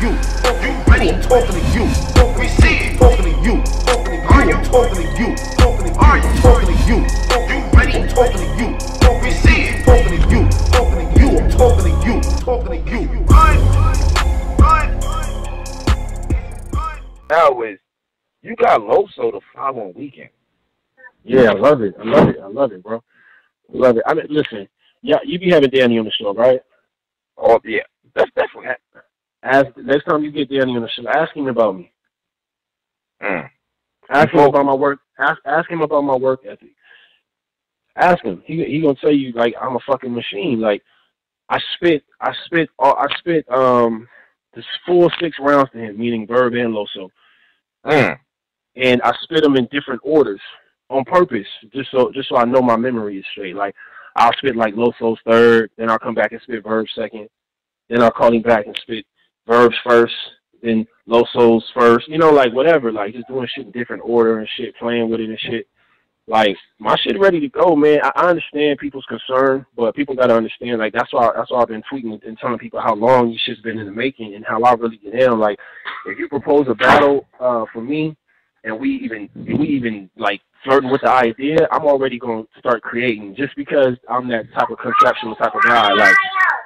you. You ready? I'm talking to you. We see it. Talking to you. Are you talking to you? Are you talking to you? You ready? I'm talking to you. We see it. Talking to you. I'm talking to you. Talking to you. Now is you got Loso the following weekend. Yeah, I love it. I love it. I love it, bro. I love it. I mean, listen, yeah, you be having Danny on the show, right? Oh yeah, that's definitely. Next time you get Danny on the show, ask him about me. Ask him about my work. Ask him about my work ethic. Ask him. He gonna tell you like I'm a fucking machine. Like I spit this full 6 rounds to him, meaning Verb and Loso. And I spit them in different orders on purpose, just so I know my memory is straight. Like I'll spit like Loso's third, then I'll come back and spit Verb's second, then I'll call him back and spit Verb's first, then Loso's first. You know, like whatever, like just doing shit in different order and shit, playing with it and shit. Like my shit ready to go, man. I understand people's concern, but people gotta understand. Like that's why I've been tweeting and telling people how long this shit's been in the making and how I really get down. Like if you propose a battle for me, and we even like flirting with the idea, I'm already gonna start creating just because I'm that type of conceptual type of guy. Like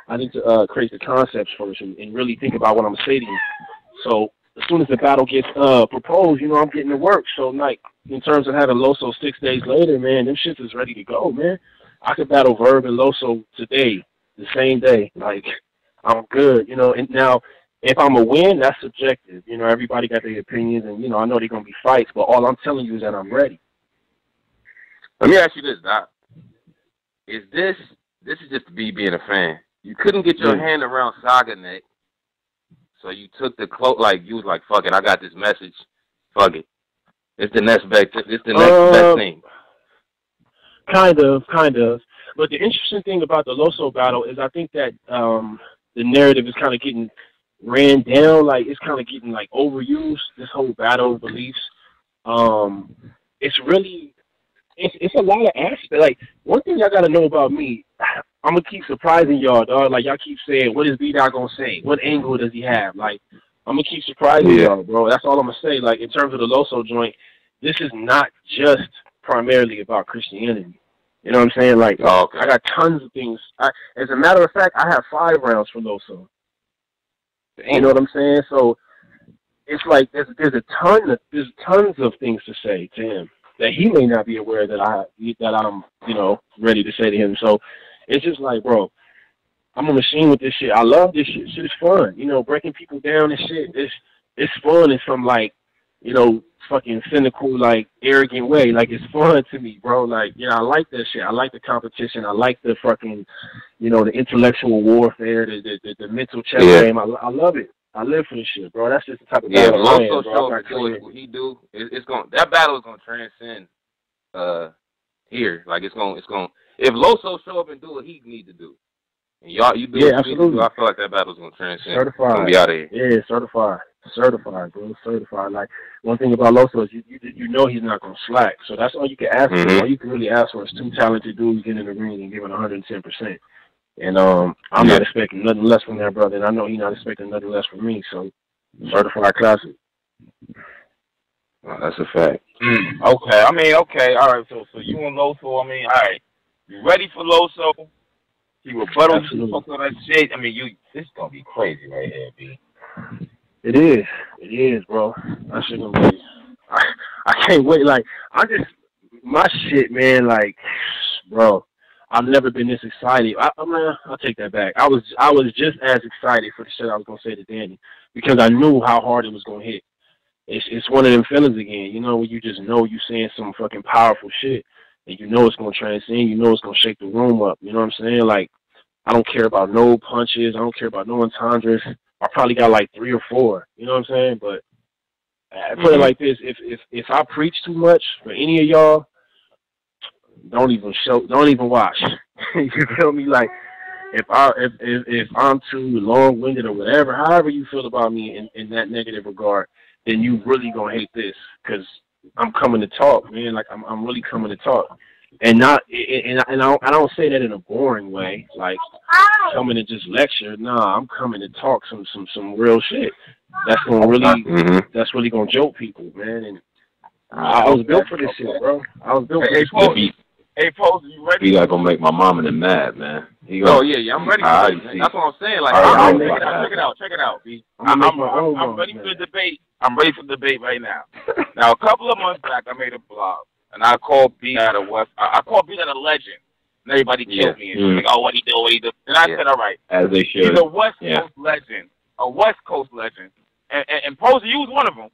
I need to create the concepts first and really think about what I'm saying to you. So as soon as the battle gets proposed, you know, I'm getting to work. So like in terms of having Loso 6 days later, man, them shits is ready to go, man. I could battle Verb and Loso today, the same day. Like I'm good, you know. And now if I'm a win, that's subjective. You know, everybody got their opinions, and you know, I know they're gonna be fights, but all I'm telling you is that I'm ready. Let me ask you this, Doc. Is this is just me being a fan? You couldn't get your hand around Saga neck, so you took the cloak. Like you was like, "Fuck it, I got this message. Fuck it. It's the next best. It's the next best thing." Kind of. But the interesting thing about the Loso battle is I think that the narrative is kind of getting ran down. Like it's kind of getting like overused. This whole battle beliefs. It's really. It's a lot of aspects. Like one thing y'all gotta know about me, I'm gonna keep surprising y'all, dog. Like y'all keep saying, what is BDOT gonna say? What angle does he have? Like I'm gonna keep surprising y'all, bro. That's all I'm gonna say. Like in terms of the Loso joint, this is not just primarily about Christianity. You know what I'm saying? Like I got tons of things. As a matter of fact, I have 5 rounds for Loso. You know what I'm saying? So it's like there's tons of things to say to him that he may not be aware that I'm, you know, ready to say to him. So it's just like, bro, I'm a machine with this shit. I love this shit. Shit is fun. You know, breaking people down and shit. It's fun in some like, you know, fucking cynical, like arrogant way. Like it's fun to me, bro. Like, yeah, I like that shit. I like the competition. I like the fucking, you know, the intellectual warfare, the mental chess game. I love it. I live for this shit, bro. That's just the type of battle I am, bro. Loso what he do. That battle is gonna transcend here. Like it's gonna. If Loso show up and do what he need to do, and you do, absolutely. I feel like that battle's gonna transcend. Certified. Gonna be out of here. Yeah, certified, bro. Certified. Like one thing about Loso is you know he's not gonna slack. So that's all you can ask for. All you can really ask for is 2 talented dudes getting in the ring and giving 110%. And I'm not expecting nothing less from that brother, and I know he's not expecting nothing less from me. So, certified classic. Oh, that's a fact. Okay, I mean, okay, all right. So you and Loso, I mean, all right, you ready for Loso? He rebuttal you, fuck all that shit. I mean, this gonna be crazy right here, B. It is, bro. I shouldn't be. I can't wait. Like my shit, man. Like, bro. I've never been this excited. I'll take that back. I was just as excited for the shit I was gonna say to Danny because I knew how hard it was gonna hit. It's one of them feelings again, you know, when you just know you saying some fucking powerful shit and you know it's gonna transcend, you know it's gonna shake the room up. You know what I'm saying? Like I don't care about no punches, I don't care about no entendres. I probably got like 3 or 4. You know what I'm saying? But I put it like this: if I preach too much for any of y'all, don't even watch. You feel me? Like if I'm too long-winded or whatever, however you feel about me in that negative regard, then you really gonna hate this because I'm coming to talk, man. Like I'm really coming to talk. And not, and I don't say that in a boring way, like coming to just lecture. Nah, I'm coming to talk some real shit. That's gonna really, that's really gonna jolt people, man. And I was built for this shit, bro. I was built for this shit. Hey, Pose, you ready? He not gonna make my mom and them mad, man. Oh yeah, I'm ready for it. That's what I'm saying. Like, check it out, B. I'm ready for the debate. I'm ready for the debate right now. Now, a couple of months back, I made a blog, and I called B out a West. I called B out a legend, and everybody killed me. And she was like, "Oh, what he do? And I said, "All right, as they should." He's a West Coast legend, a West Coast legend, and Posey, you was one of them.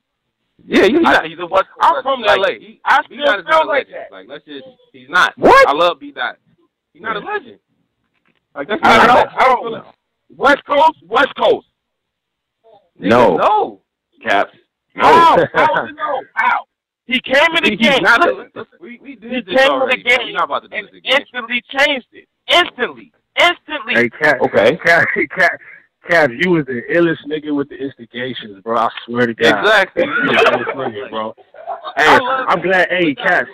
Yeah, he's a West Coast. I'm from LA. I still feel like that. Like, let's just, he's not. What? I love B-Dot. He's not a legend. Like, that's I don't. West Coast. No. Caps. No. How is it no? How? He came in the game. We did this already. He came in the game. We're not about to do and this again. instantly changed it. Instantly. Hey, Caps. Okay. Caps, you was the illest nigga with the instigations, bro. I swear to God. Exactly. You the illest nigga, bro. Hey, I'm glad. Hey, Caps.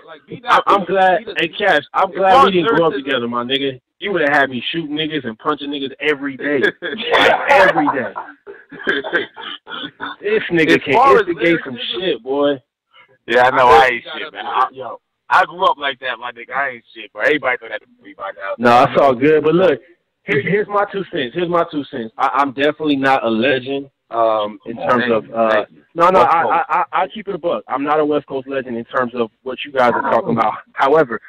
I'm glad. Hey, Caps. I'm glad we didn't grow up together, my nigga. You would have had me shooting niggas and punching niggas every day. Every day. This nigga can instigate some shit, boy. Yeah, I know. I ain't shit, man. I grew up like that, my nigga. I ain't shit, but everybody thought that to be by now. No, that's all good. But look, here's my 2 cents. I'm definitely not a legend. In terms of I keep it a buck. I'm not a West Coast legend in terms of what you guys are talking about. However,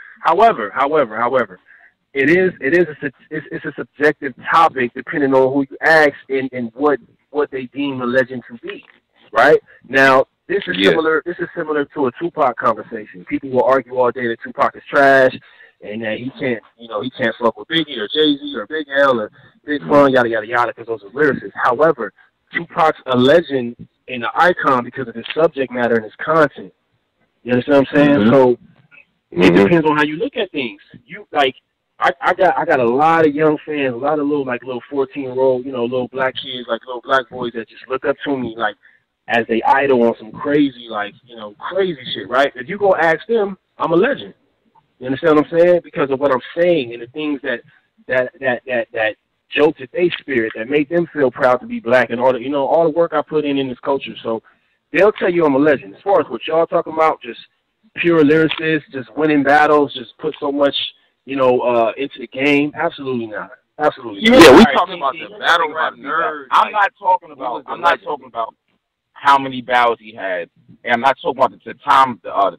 it's a subjective topic depending on who you ask and what they deem a legend to be. Right now, this is similar. This is similar to a Tupac conversation. People will argue all day that Tupac is trash and that he can't fuck with Biggie or Jay-Z or Big L or Big Pun, yada yada yada, because those are lyricists. However, Tupac's a legend and an icon because of his subject matter and his content. You understand what I'm saying? Mm-hmm. So it depends on how you look at things. You like, I got a lot of young fans, a lot of little 14-year-old, little black kids, like little black boys that just look up to me like as they idol on some crazy, crazy shit, right? If you go ask them, I'm a legend. You understand what I'm saying? Because of what I'm saying and the things that jolted their spirit, that made them feel proud to be black, and all the work I put in this culture. So they'll tell you I'm a legend. As far as what y'all talking about, just pure lyricists, just winning battles, just put so much, into the game. Absolutely not. Absolutely not. Yeah, we talking about the battle rap nerd. I'm not talking about how many battles he had, and I'm not talking about the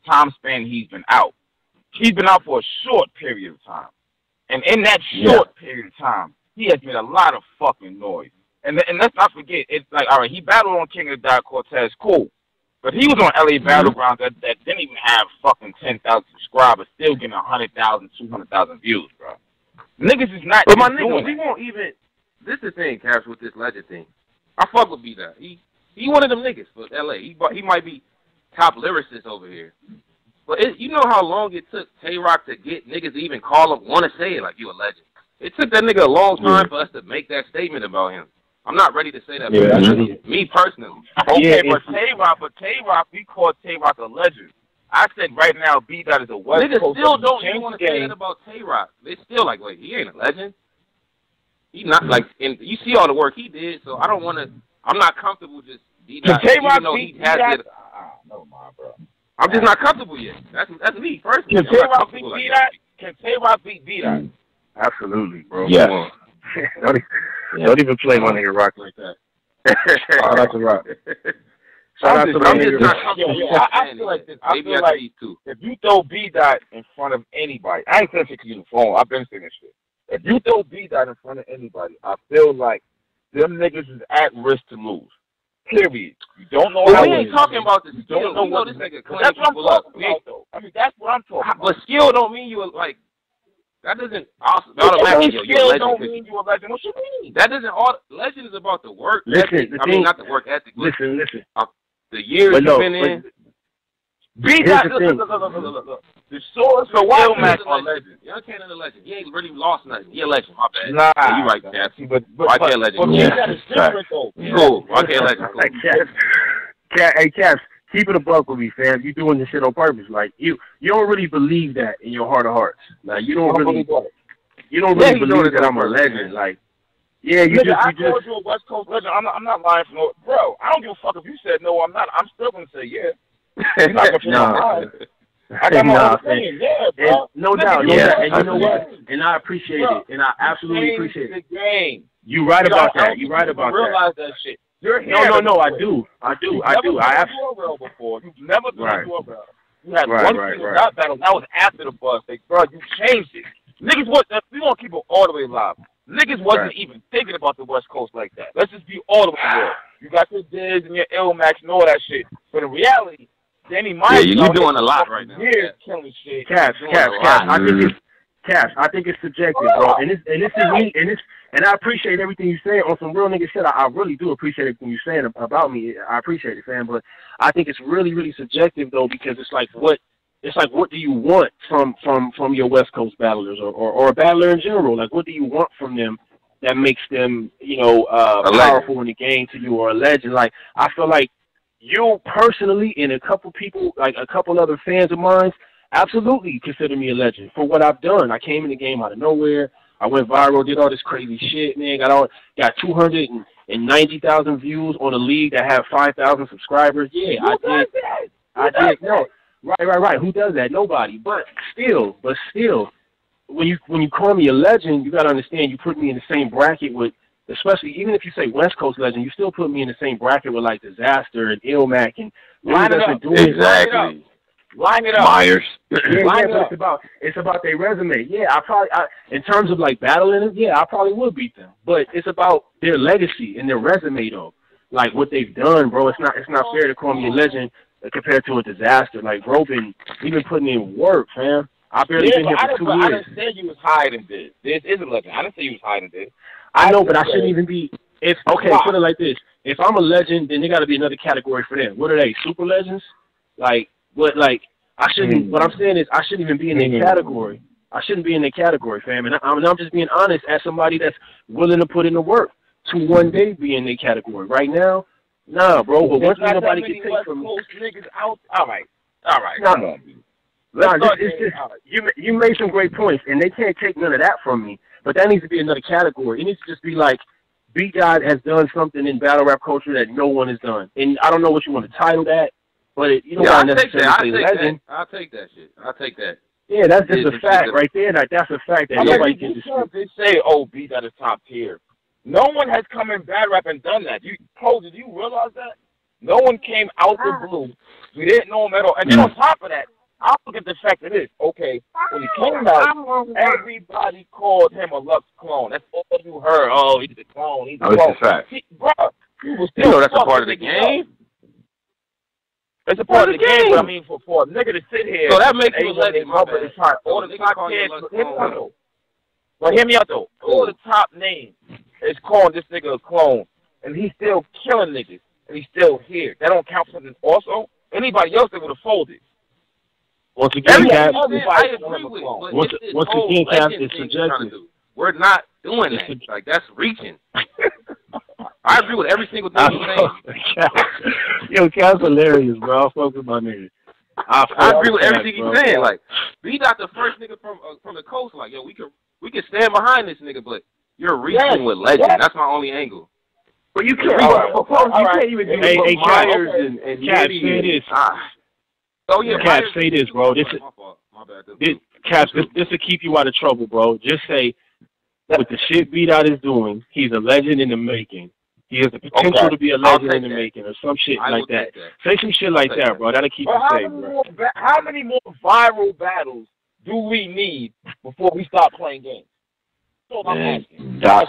time span he's been out. He's been out for a short period of time, and in that short period of time, he has made a lot of fucking noise. And let's not forget, it's like, all right, he battled on King of the Dot Cortez, cool. But he was on LA Battlegrounds that didn't even have fucking 10,000 subscribers, still getting 100,000, 200,000 views, bro. Niggas is not. But my nigga, we won't even. This is the thing, Caps, with this legend thing. I fuck with B-Dot. He one of them niggas for LA. He might be top lyricist over here. But you know how long it took Tay-Rock to get niggas to even call him, want to say it like you a legend. It took that nigga a long time for us to make that statement about him. I'm not ready to say that. Me personally. Okay, but Tay-Rock, we call Tay-Rock a legend. I said right now, B-Dot is a West Coast. Niggas still don't even want to say that about Tay-Rock. They still like, wait, he ain't a legend. He not like, and you see all the work he did, so I don't want to. I'm not comfortable just B-Dot. Tay-Rock he has it. No, my bro. I'm just not comfortable yet. That's me personally. Can Tay-Rock beat B-Dot? Can Tay-Rock beat B-Dot? Absolutely, bro. Yeah. Don't even play my nigga Rock like that. Shout out to Rock. I feel like this. I feel like if you throw B-Dot in front of anybody, I ain't saying shit to you on the phone. I've been saying this shit. If you throw B-Dot in front of anybody, I feel like them niggas is at risk to lose. Period. You don't know how. We ain't talking about the skill. You don't know this nigga. That's what I'm talking about, though. I mean, that's what I'm talking about. But skill don't mean you like. That doesn't automatically. Skill don't mean you a legend. What you mean? That doesn't. Legend is about the work ethic. Not the work ethic. Listen. The years you've been in. B-Dot, look. The source for Wild Mac are legend. Young Cannon a legend. He ain't really lost nothing. He a legend. My bad. Nah. Yeah, you right, Caps. But why can't legend? But B-Dot is different, though. Cool. Why can't legend? Hey, Caps. keep it a buck with me, fam. You doing this shit on purpose. Like, you don't really believe that in your heart of hearts. Like, you don't really believe that I'm a legend. Like, yeah, you just. I called you a West Coast legend. I'm not lying for no, bro. I don't give a fuck if you said no. I'm not. I'm still gonna say yeah. You're not gonna change my mind. I got my own opinion. Yeah, bro. No doubt. Yeah, and you know what? And I appreciate it. And I absolutely appreciate it. The game. You right about that. You right about that. Realize that shit. You're here. No. I do. I have before. You've never done a doorbell. You had one single dot battle. That was after the bus. Like, bro, you changed it. Niggas, we gonna keep it all the way live. Niggas wasn't even thinking about the West Coast like that. Let's just be all the way real. You got your Diz and your Ilmax and all that shit. But in reality, Danny Myers, you're doing a lot right now. Years killing shit. Caps. I think it's subjective, bro. And this is me. And I appreciate everything you say on some real nigga shit. I really do appreciate everything you're saying about me. I appreciate it, fam. But I think it's really, really subjective though, because it's like what do you want from your West Coast battlers or a battler in general? Like, what do you want from them that makes them, powerful in the game to you, or a legend? Like, I feel like you personally and a couple people, like a couple other fans of mine, absolutely consider me a legend for what I've done. I came in the game out of nowhere. I went viral, did all this crazy shit, man. Got 290,000 views on a league that had 5,000 subscribers. Yeah, I did. No, right. Who does that? Nobody. But still, when you call me a legend, you gotta understand you put me in the same bracket with, especially even if you say West Coast legend, you still put me in the same bracket with like Disaster and Ilmac and line it up. Exactly. Line it up. Myers. But it's about their resume. Yeah, in terms of like battling them, yeah, I probably would beat them. But it's about their legacy and their resume though. Like what they've done, bro. It's not fair to call me a legend compared to a Disaster. Like bro, he been putting in work, fam. I've barely been here for 2 years. I didn't say you was higher than this. This is a legend. I didn't say you was higher than this. I know, but I shouldn't even be. Put it like this. If I'm a legend, then there got to be another category for them. What are they? Super legends? Like what? Like I shouldn't. What I'm saying is I shouldn't even be in their category. I shouldn't be in their category, fam. And I'm just being honest as somebody that's willing to put in the work to one day be in their category. Right now, nah, bro. But once nobody can take from me. Niggas out. All right. Nah, you made some great points, and they can't take none of that from me. But that needs to be another category. It needs to just be like, BDOT has done something in battle rap culture that no one has done. And I don't know what you want to title that, but you don't want to necessarily say legend. I'll take that shit. I'll take that. Yeah, that's just a fact right there. That's a fact that nobody can dispute. They say, BDOT is top tier. No one has come in battle rap and done that. Did you realize that? No one came out the blue. We didn't know him at all. And then on top of that, I'll look at the fact of this. Okay, when he came out, everybody called him a Lux clone. That's all you heard. Oh, he's a clone. He's a clone. That's a fact. Bro, he was still that's a part of the game. It's a part of the game, but I mean, for a nigga to sit here. So that makes you a legend. All the top kids, hear me out though. All the top names is calling this nigga a clone, and he's still killing niggas, and he's still here. That don't count for something. Also, anybody else that would have folded. Once again, Cap, once again, Cap, it's subjective. We're not doing that. Like, that's reaching. I agree with every single thing you're saying. Yo, Cap's hilarious, bro. I fuck with my nigga. I agree with everything he's saying. Like, BDOT the first nigga from the coast. Like, yo, we can stand behind this nigga, but you're reaching with legend. That's my only angle. But you can't. You can't even do Myers and Cap, say this. Oh yeah, Cap, say this, bro. Cap, this will keep you out of trouble, bro. Just say, with the shit BDOT is doing, he's a legend in the making. He has the potential to be a legend in the making, or some shit like that. Say some shit like that, bro. That'll keep you safe, bro. How many more viral battles do we need before we start playing games? So I'm asking. But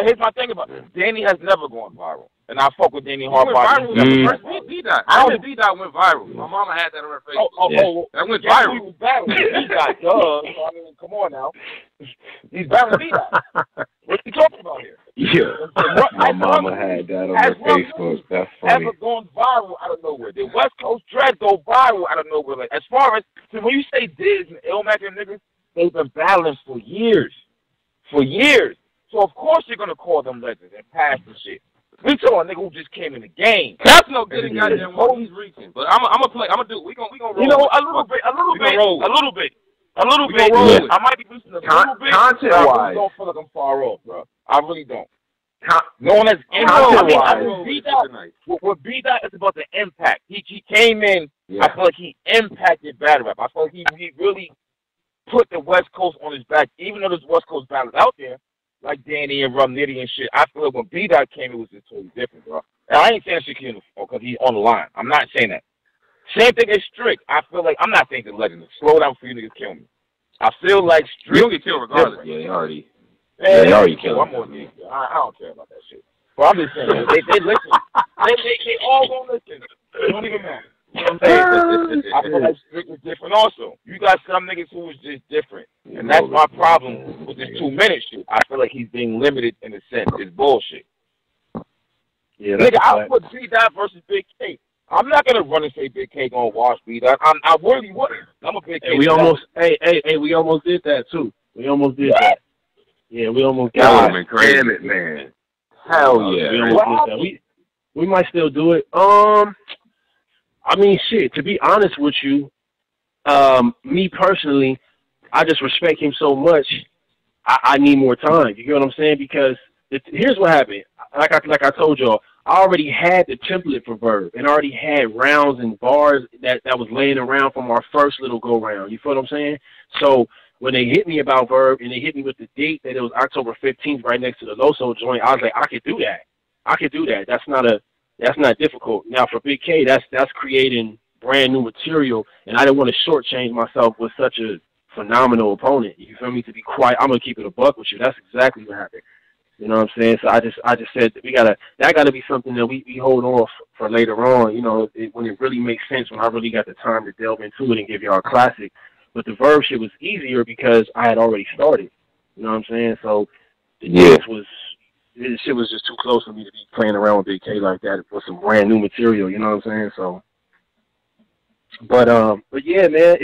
here's my thing about it. Danny has never gone viral. And I fuck with Danny hard body. BDOT. I know BDOT went viral. My mama had that on her Facebook. That went viral. He was battling BDOT, I mean, come on now. He's battling BDOT. What are you talking about here? Yeah. My mama had that on her Facebook. That's funny. Ever gone viral out of nowhere. The West Coast Dread go viral out of nowhere. Like, as far as, when you say Diz and Ilmac and niggas, they've been battling for years. So, of course, you're going to call them legends and pass the shit. We talking about a nigga who just came in the game. That's no good and goddamn what he's reaching. But I'm gonna play. I'm gonna do. We gonna roll. You know, a little bit. I might be listening a little bit. Content-wise, I don't feel like I'm far off, bro. I really don't. Knowing as with BDOT, it's about the impact. He came in. Yeah. I feel like he impacted battle rap. I feel like he really put the West Coast on his back, even though there's West Coast battles out there, like Danny and Rum Nitty and shit. I feel like when BDOT came, it was just totally different, bro. And I ain't saying shit because he's on the line. I'm not saying that. Same thing as Strick. I feel like, I'm not saying to let him slow down for you niggas kill me. I feel like Strick. You'll get killed regardless. Yeah, they already. Man, they already killed him. I don't care about that shit. But I'm just saying, they listen. They all gonna listen. It don't even matter. You know what I'm saying? I feel like Strick was different also. You got some niggas who was just different. And that's my problem with this 2-minute shit. I feel like he's being limited in a sense. It's bullshit. Yeah, nigga, I'll put BDOT versus Big K. I'm not gonna run and say Big K gonna wash BDOT. I really wouldn't. I'm a Big K. We almost did that too. We almost did that. Yeah, we almost got it. Crazy. Damn it, man. Hell yeah. We might still do it. I mean, shit, to be honest with you, me personally, I just respect him so much, I need more time. You get what I'm saying? Because here's what happened. Like I told y'all, I already had the template for Verb and already had rounds and bars that was laying around from our first little go-round. You feel what I'm saying? So when they hit me about Verb and they hit me with the date that it was October 15th right next to the Loso joint, I was like, I could do that. That's not difficult. Now for Big K, that's creating brand new material, and I didn't want to shortchange myself with such a phenomenal opponent. You feel me? To be quiet, I'm gonna keep it a buck with you. That's exactly what happened. You know what I'm saying? So I just said that gotta be something that we hold off for later on. You know, when it really makes sense, when I really got the time to delve into it and give y'all a classic. But the Verb shit was easier because I had already started. You know what I'm saying? So this shit was just too close for me to be playing around with Big K like that with some brand new material, you know what I'm saying? So, but yeah, man,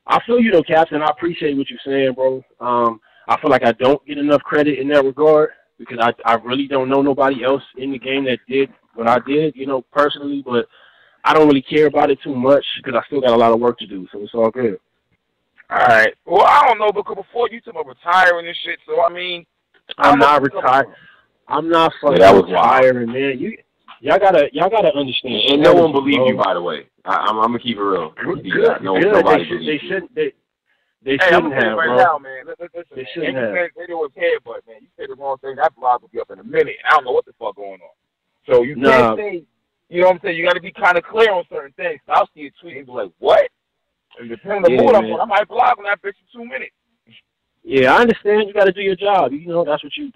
I feel you though, Captain. I appreciate what you're saying, bro. I feel like I don't get enough credit in that regard because I really don't know nobody else in the game that did what I did, you know, personally, but I don't really care about it too much because I still got a lot of work to do, so it's all good. All right. Well, I don't know, because before you talk about retiring and shit, so I mean, I'm not retired. I'm not fucking retiring, man. Y'all gotta understand. And no one believes you, by the way. I'm gonna keep it real. Nobody believes you. They shouldn't have, right bro. Now, man. Listen, they shouldn't have. They was head, but man, you say the wrong thing, that blog will be up in a minute. I don't know what the fuck going on. So you can't say, you know what I'm saying? You got to be kind of clear on certain things. I'll see a tweet and be like, what? And depending on the mood I'm on, I might blog on that bitch in 2 minutes. Yeah, I understand. You got to do your job. You know, that's what you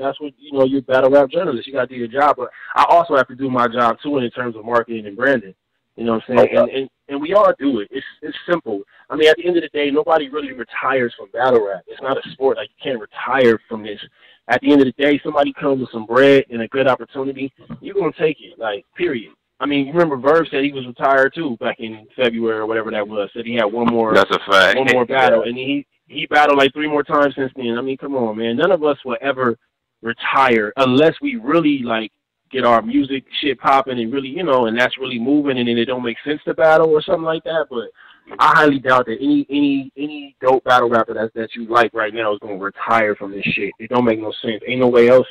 know, you're a battle rap journalist. You got to do your job. But I also have to do my job, too, in terms of marketing and branding. You know what I'm saying? Okay. And we all do it. It's simple. I mean, at the end of the day, nobody really retires from battle rap. It's not a sport. Like, you can't retire from this. At the end of the day, somebody comes with some bread and a good opportunity, you're going to take it, like, period. I mean, you remember Verb said he was retired, too, back in February or whatever that was. Said he had one more battle. And he battled like 3 more times since then. I mean, come on, man. None of us will ever retire unless we really, like, get our music shit popping and really, you know, and that's really moving and then it don't make sense to battle or something like that. But I highly doubt that any dope battle rapper that you like right now is going to retire from this shit. It don't make no sense. Ain't no way else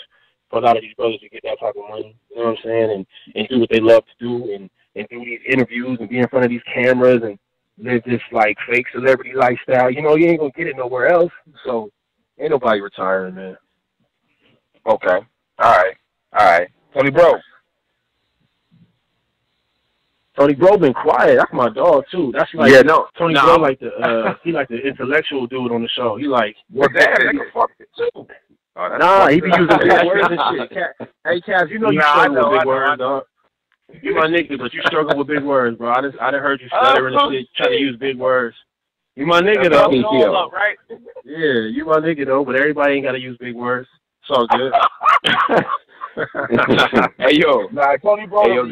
for a lot of these brothers to get that type of money, you know what I'm saying, and do what they love to do and do these interviews and be in front of these cameras and live this, like, fake celebrity lifestyle. You know, you ain't going to get it nowhere else. So ain't nobody retiring, man. Okay. All right. Tony Bro. Tony Bro been quiet. That's my dog too. That's like Tony Bro like the he like the intellectual dude on the show. He like fuck it too. He be using big words and shit. Hey Cass, you know you struggle with big words, dog. You my nigga, but you struggle with big words, bro. I done heard you stuttering and shit, trying to use big words. You my nigga though. Right? Yeah, you my nigga though, but everybody ain't gotta use big words. It's all good. Hey yo, Tony Bro. Hey yo,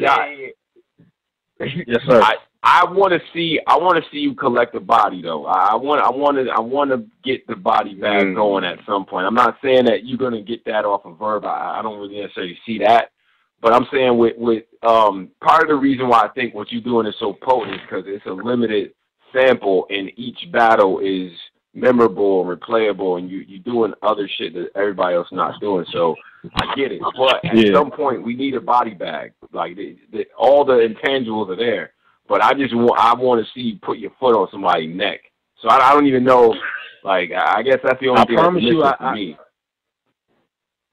yes sir. I want to see you collect the body though. I want to get the body bag going at some point. I'm not saying that you're gonna get that off of Verb. I don't really necessarily see that, But I'm saying with part of the reason why I think what you're doing is so potent is because it's a limited sample, and each battle is memorable and replayable, and you're doing other shit that everybody else not doing. So I get it, but at some point we need a body bag. Like all the intangibles are there, but I want to see you put your foot on somebody's neck. So I don't even know. Like I guess that's the only thing that's missing for me.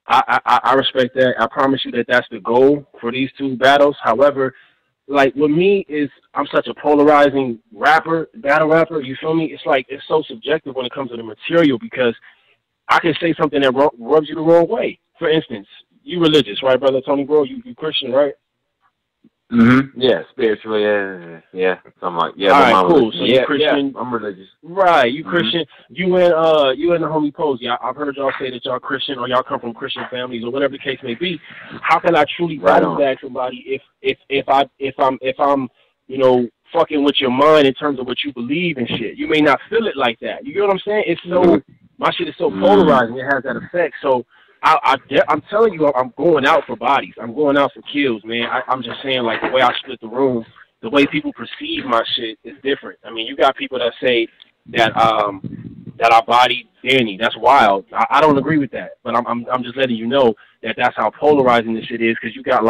I respect that. I promise you that that's the goal for these two battles. However, like with me is I'm such a polarizing battle rapper. You feel me? It's like it's so subjective when it comes to the material because I can say something that rubs you the wrong way. For instance, you religious, right, brother Tony, bro? You Christian, right? Mm-hmm. Yeah, spiritually, yeah. Something like All right, cool. So you Christian? Yeah, I'm religious. Right, you Christian. You and the homie Posey. I've heard y'all say that y'all Christian or y'all come from Christian families or whatever the case may be. How can I truly body bag somebody if I'm fucking with your mind in terms of what you believe and shit? You may not feel it like that. You get what I'm saying? It's so my shit is so polarizing. It has that effect. So. I'm telling you, I'm going out for bodies. I'm going out for kills, man. I'm just saying, like, the way I split the room, the way people perceive my shit is different. I mean, you got people that say that I bodied Danny. That's wild. I don't agree with that, but I'm just letting you know that that's how polarizing this shit is because you got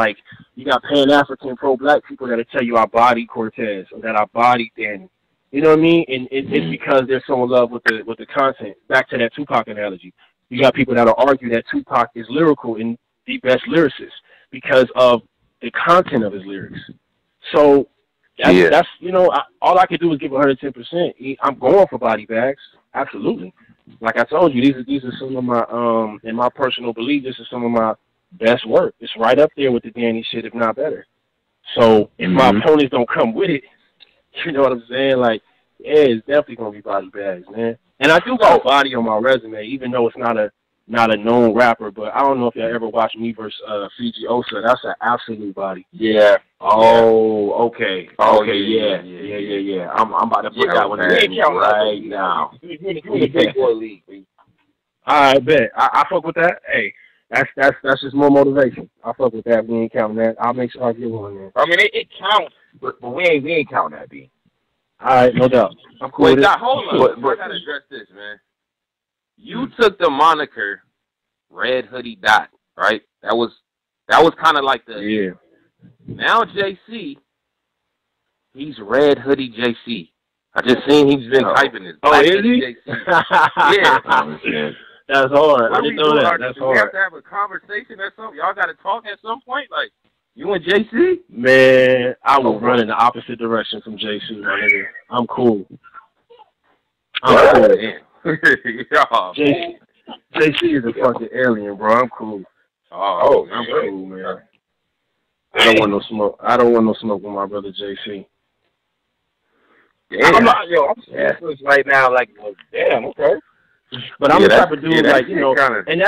Pan-African pro-black people that'll tell you I bodied Cortez or that I bodied Danny. You know what I mean? And it's because they're so in love with the content. Back to that Tupac analogy. You got people that'll argue that Tupac is lyrical and the best lyricist because of the content of his lyrics. So that's all I can do is give 110%. I'm going for body bags, absolutely. Like I told you, these are some of my in my personal belief. This is some of my best work. It's right up there with the Danny shit, if not better. So if my opponents don't come with it, you know what I'm saying? Like, yeah, it's definitely gonna be body bags, man. And I do got body on my resume, even though it's not a known rapper. But I don't know if y'all ever watched me versus Fiji Osa. That's an absolute body. Yeah. Oh, okay. Okay. Yeah. I'm about to put that one in right now. You in the big boy league. All right, bet. I fuck with that. Hey, that's just more motivation. I fuck with that. We ain't counting that. I'll make sure I get one there. I mean, it counts, but we ain't counting that, B. All right, no doubt. I'm cool. Wait, hold on. I gotta address this, man. You took the moniker Red Hoodie Dot, right? That was kind of like the Now JC, he's Red Hoodie JC. I just seen he's been hyping this. Oh, is he? Yeah. That's hard. I didn't know that. That's hard. We have to have a conversation or something. Y'all got to talk at some point, like. You and JC? Man, I will run in the opposite direction from JC, my nigga. I'm cool. JC is a fucking alien, bro. I'm cool. Oh, I'm cool, man. I don't want no smoke. I don't want no smoke with my brother JC. Yeah. I'm serious right now. Like, well, damn, okay. But I'm the type of dude, like, and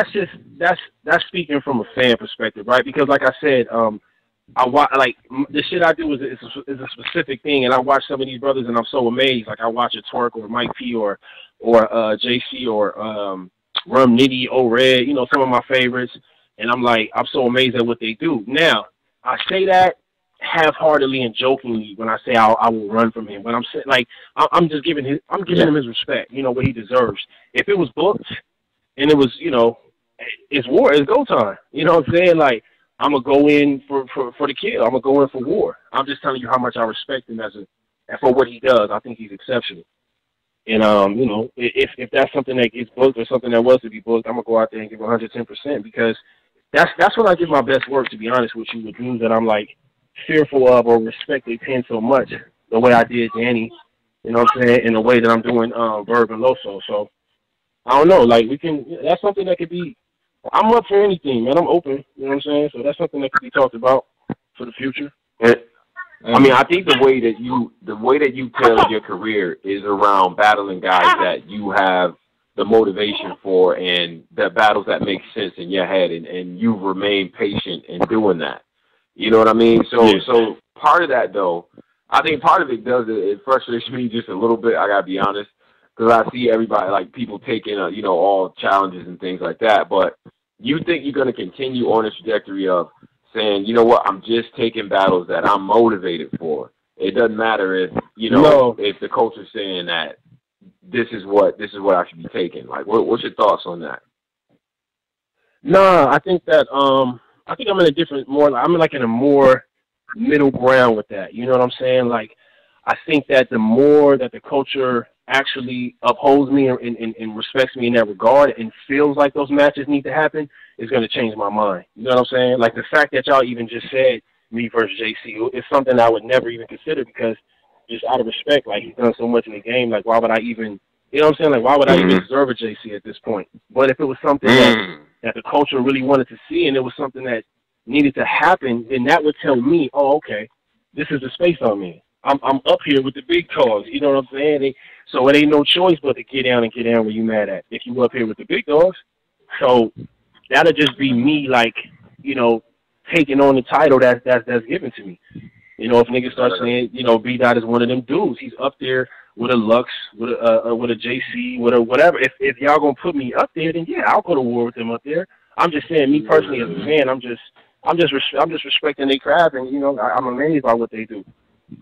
that's speaking from a fan perspective, right? Because, like I said, the shit I do is a specific thing, and I watch some of these brothers, and I'm so amazed. Like I watch a Twerk or Mike P or JC or Rum Nitty, O-Red, some of my favorites, and I'm so amazed at what they do. Now I say that half-heartedly and jokingly when I say I will run from him, but I'm just giving him his respect, what he deserves. If it was booked and it was it's war, it's go time. You know what I'm saying? Like. I'm going to go in for the kill. I'm going to go in for war. I'm just telling you how much I respect him for what he does. I think he's exceptional. And, if that's something that gets booked or something that was to be booked, I'm going to go out there and give 110% because that's when I give my best work, to be honest with you, with dudes that I'm, like, fearful of or respect their pen so much, the way I did Danny, you know what I'm saying, in the way that I'm doing Verb and Loso. So, I don't know. Like, that's something that could be, I'm up for anything, man. I'm open. You know what I'm saying? So that's something that could be talked about for the future. I mean, I think the way that you tailor your career is around battling guys that you have the motivation for and the battles that make sense in your head, and you remain patient in doing that. You know what I mean? So part of that, though, I think part of it it frustrates me just a little bit. I gotta be honest. Because I see everybody, like, people taking, all challenges and things like that. But you think you're going to continue on a trajectory of saying, you know what, I'm just taking battles that I'm motivated for. It doesn't matter if, you know, if the coach is saying that this is what I should be taking. Like, what's your thoughts on that? No, I think that I think I'm in a different I'm like in a more middle ground with that. You know what I'm saying? Like, I think that the more that the culture actually upholds me and respects me in that regard and feels like those matches need to happen is going to change my mind. You know what I'm saying? Like, the fact that y'all even just said me versus JC is something I would never even consider, because just out of respect, like, he's done so much in the game. Like, why would I even, you know what I'm saying? Like, why would I even deserve a JC at this point? But if it was something that the culture really wanted to see, and it was something that needed to happen, then that would tell me, oh, okay, this is the space I'm in. I'm up here with the big dogs. You know what I'm saying? So it ain't no choice but to get down where you mad at if you up here with the big dogs. So that'll just be me, like, you know, taking on the title that's given to me. You know, if niggas start saying, you know, BDOT is one of them dudes, he's up there with a Lux, with a JC, with a whatever. If y'all gonna put me up there, then yeah, I'll go to war with them up there. I'm just saying, me personally as a fan, I'm just respecting their craft, and you know, I'm amazed by what they do.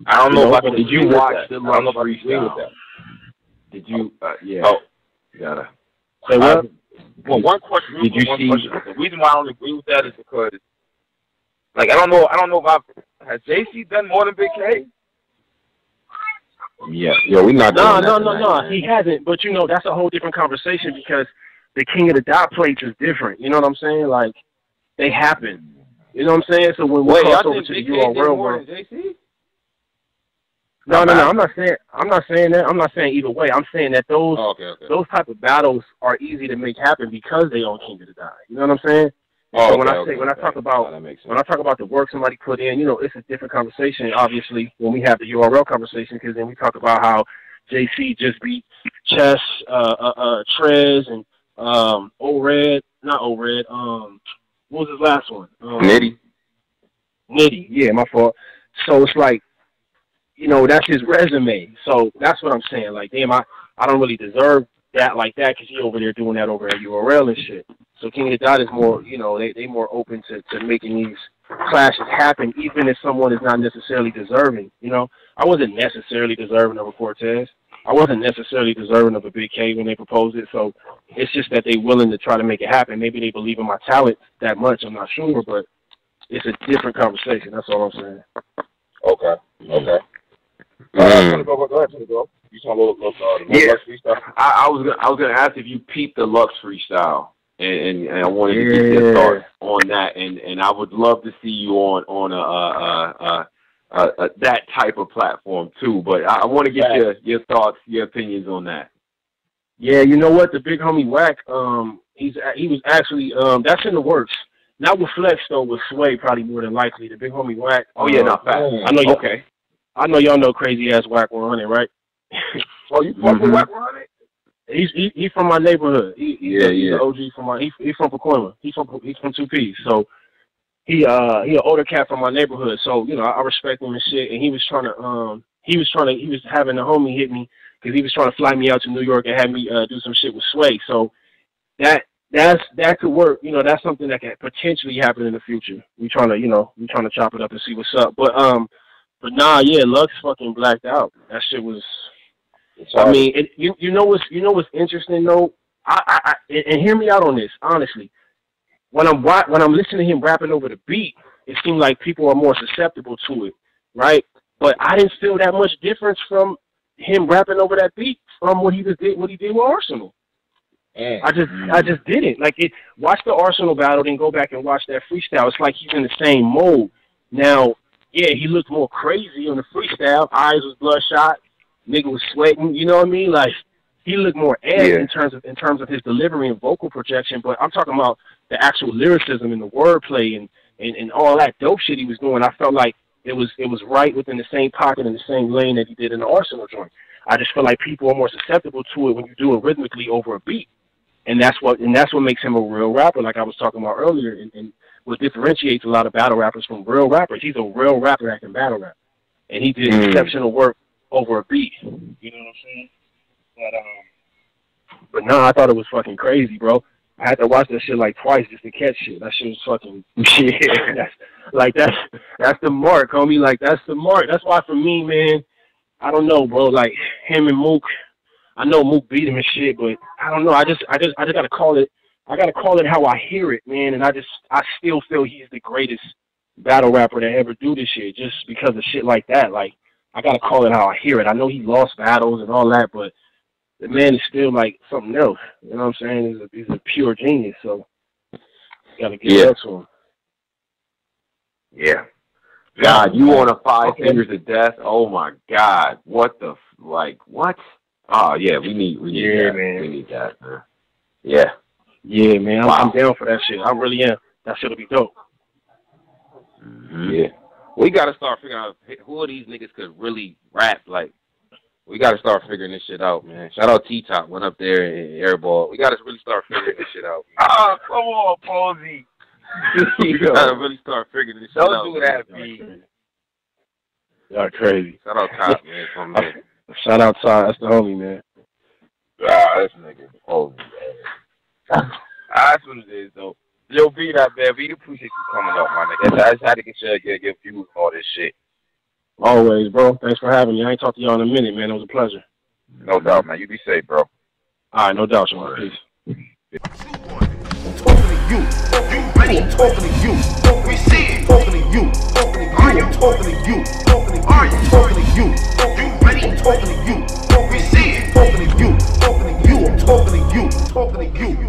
I don't know if I did you watch the Lux freestyle? Did you? Yeah. Oh, you gotta. Say what? Well, one question. Did you see? The reason why I don't agree with that is because, like, I don't know if has JC done more than Big K? Yeah, we not. No, he hasn't. But you know, that's a whole different conversation, because the King of the Dot plates is different. You know what I'm saying? Like, they happen. You know what I'm saying? So when we cross over to the URL world, No, I'm not saying that. I'm not saying either way. I'm saying that those type of battles are easy to make happen because they own King of the Dot. You know what I'm saying? So when I talk about the work somebody put in, you know, it's a different conversation, obviously, when we have the URL conversation, because then we talk about how JC just beat Chess, Trez, and what was his last one? Nitty, yeah, my fault. So it's like, you know, that's his resume. So that's what I'm saying. Like, damn, I don't really deserve that like that, because he over there doing that over at URL and shit. So King of the Dot is more, you know, they more open to making these clashes happen, even if someone is not necessarily deserving. You know, I wasn't necessarily deserving of a Cortez. I wasn't necessarily deserving of a Big K when they proposed it. So it's just that they're willing to try to make it happen. Maybe they believe in my talent that much. I'm not sure, but it's a different conversation. That's all I'm saying. Okay. Go ahead. You saw a little Lux freestyle. I was gonna ask if you peeped the Lux freestyle, and I wanted to get your thoughts on that, and I would love to see you on that type of platform too. But I want to get your thoughts, your opinions on that. Yeah, you know what? The big homie Wack, he was actually that's in the works. Not with Flex though, with Sway probably more than likely. The big homie Wack. Oh yeah, not fast. I know. Okay. I know y'all know crazy ass Wack 100, right? Oh, you fuck with Wack 100? He's from my neighborhood. He's the OG from he's from Pacoima. He's from 2P. So he an older cat from my neighborhood. So you know, I respect him and shit. And he was having the homie hit me because he was trying to fly me out to New York and have me do some shit with Sway. So that could work. You know, that's something that could potentially happen in the future. We trying to chop it up and see what's up. But nah, yeah, Lux fucking blacked out. That shit was. I mean, you know what's interesting though. And hear me out on this, honestly. When I'm listening to him rapping over the beat, it seemed like people are more susceptible to it, right? But I didn't feel that much difference from him rapping over that beat from what he did with Arsenal. I just didn't like it. Watch the Arsenal battle, then go back and watch that freestyle. It's like he's in the same mode now. Yeah, he looked more crazy on the freestyle. Eyes was bloodshot. Nigga was sweating. You know what I mean? Like, he looked more amped in terms of his delivery and vocal projection. But I'm talking about the actual lyricism and the wordplay and all that dope shit he was doing. I felt like it was right within the same pocket and the same lane that he did in the Arsenal joint. I just feel like people are more susceptible to it when you do it rhythmically over a beat, and that's what makes him a real rapper. Like I was talking about earlier, and what differentiates a lot of battle rappers from real rappers. He's a real rapper that can battle rap, and he did exceptional work over a beat. You know what I'm saying? But no, I thought it was fucking crazy, bro. I had to watch that shit like twice just to catch shit. That shit was fucking that's the mark, homie. Like that's the mark. That's why for me, man, I don't know, bro. Like him and Mook, I know Mook beat him and shit, but I don't know. I just gotta call it. I gotta call it how I hear it, man. And I still feel he's the greatest battle rapper to ever do this shit, just because of shit like that. Like I gotta call it how I hear it. I know he lost battles and all that, but the man is still like something else. You know what I'm saying? He's a pure genius. So gotta give up to him. Yeah. God, you want a 5 Fingers of Death? Oh my God, what the what? Oh yeah, we need that. Man. We need that, man. Yeah. Yeah, man. I'm down for that shit. I really am. That shit'll be dope. Mm-hmm. Yeah. We gotta start figuring out who of these niggas could really rap. Like, we gotta start figuring this shit out, man. Shout out T-Top, went up there and airball. We gotta really start figuring this shit out. Oh, come on, Posey. We gotta really start figuring this shit out. Don't do that, B. Y'all crazy. Shout out Top, man. Shout out Top. That's the homie, man. This nigga Posey. That's what it is, though. Yo, B, that man, we appreciate you coming up, my nigga. I just had to get your views on all this shit. Always, bro. Thanks for having me. I ain't talked to y'all in a minute, man. It was a pleasure. No doubt, man. You be safe, bro. All right, no doubt, Sean. Peace. Talking to you. You ready? Talking to you. We see it. Talking to you. Are you talking to you? Are you talking to you? You ready? Talking to you. We see it. Talking to you. I'm talking to you. Talking to you.